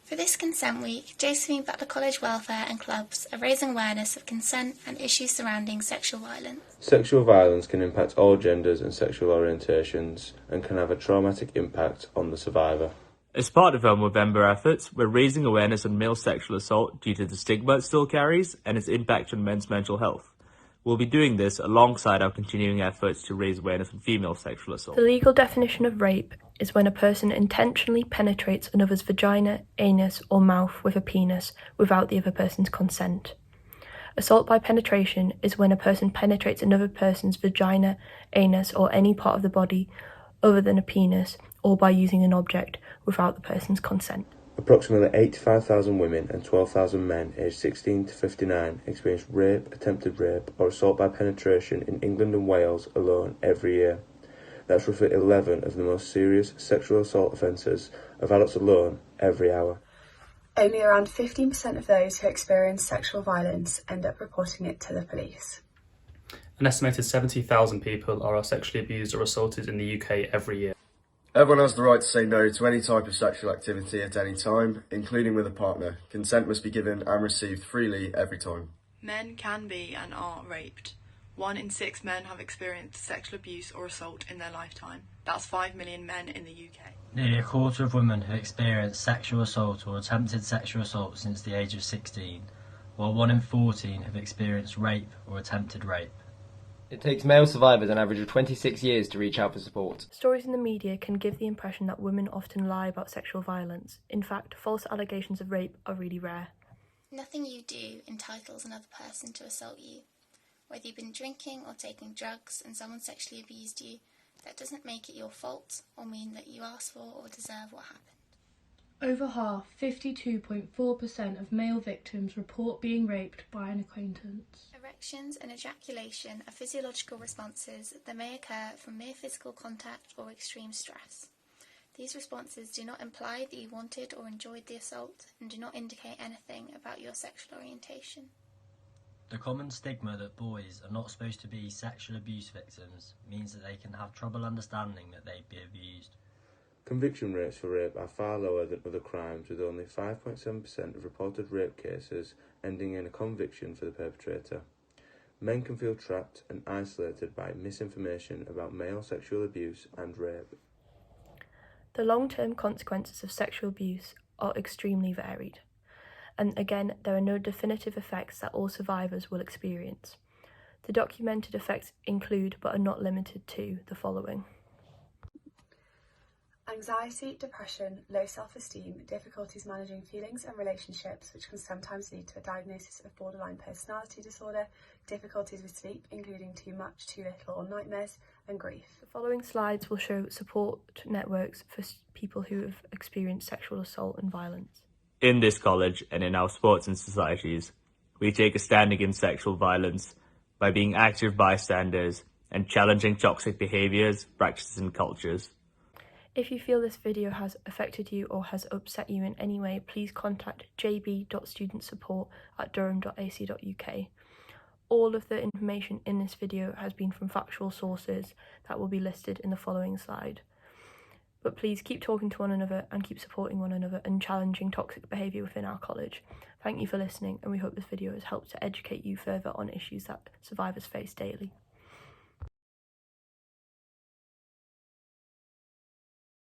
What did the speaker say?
For this Consent Week, Josephine Butler College Welfare and clubs are raising awareness of consent and issues surrounding sexual violence. Sexual violence can impact all genders and sexual orientations and can have a traumatic impact on the survivor. As part of our Movember efforts, we're raising awareness on male sexual assault due to the stigma it still carries and its impact on men's mental health. We'll be doing this alongside our continuing efforts to raise awareness on female sexual assault. The legal definition of rape is when a person intentionally penetrates another's vagina, anus, or mouth with a penis without the other person's consent. Assault by penetration is when a person penetrates another person's vagina, anus, or any part of the body other than a penis, or by using an object without the person's consent. Approximately 85,000 women and 12,000 men aged 16 to 59 experience rape, attempted rape, or assault by penetration in England and Wales alone every year. That's roughly 11 of the most serious sexual assault offences of adults alone every hour. Only around 15% of those who experience sexual violence end up reporting it to the police. An estimated 70,000 people are sexually abused or assaulted in the UK every year. Everyone has the right to say no to any type of sexual activity at any time, including with a partner. Consent must be given and received freely every time. Men can be and are raped. 1 in 6 men have experienced sexual abuse or assault in their lifetime. That's 5 million men in the UK. Nearly a quarter of women have experienced sexual assault or attempted sexual assault since the age of 16, while 1 in 14 have experienced rape or attempted rape. It takes male survivors an average of 26 years to reach out for support. Stories in the media can give the impression that women often lie about sexual violence. In fact, false allegations of rape are really rare. Nothing you do entitles another person to assault you. Whether you've been drinking or taking drugs and someone sexually abused you, that doesn't make it your fault or mean that you asked for or deserve what happened. Over half, 52.4% of male victims report being raped by an acquaintance. Erections and ejaculation are physiological responses that may occur from mere physical contact or extreme stress. These responses do not imply that you wanted or enjoyed the assault and do not indicate anything about your sexual orientation. The common stigma that boys are not supposed to be sexual abuse victims means that they can have trouble understanding that they'd be abused. Conviction rates for rape are far lower than other crimes, with only 5.7% of reported rape cases ending in a conviction for the perpetrator. Men can feel trapped and isolated by misinformation about male sexual abuse and rape. The long-term consequences of sexual abuse are extremely varied. And again, there are no definitive effects that all survivors will experience. The documented effects include, but are not limited to, the following. Anxiety, depression, low self-esteem, difficulties managing feelings and relationships, which can sometimes lead to a diagnosis of borderline personality disorder, difficulties with sleep, including too much, too little, or nightmares, and grief. The following slides will show support networks for people who have experienced sexual assault and violence. In this college and in our sports and societies, we take a stand against sexual violence by being active bystanders and challenging toxic behaviours, practices and cultures. If you feel this video has affected you or has upset you in any way, please contact jb.studentsupport@durham.ac.uk. All of the information in this video has been from factual sources that will be listed in the following slide. But please keep talking to one another and keep supporting one another and challenging toxic behaviour within our college. Thank you for listening, and we hope this video has helped to educate you further on issues that survivors face daily.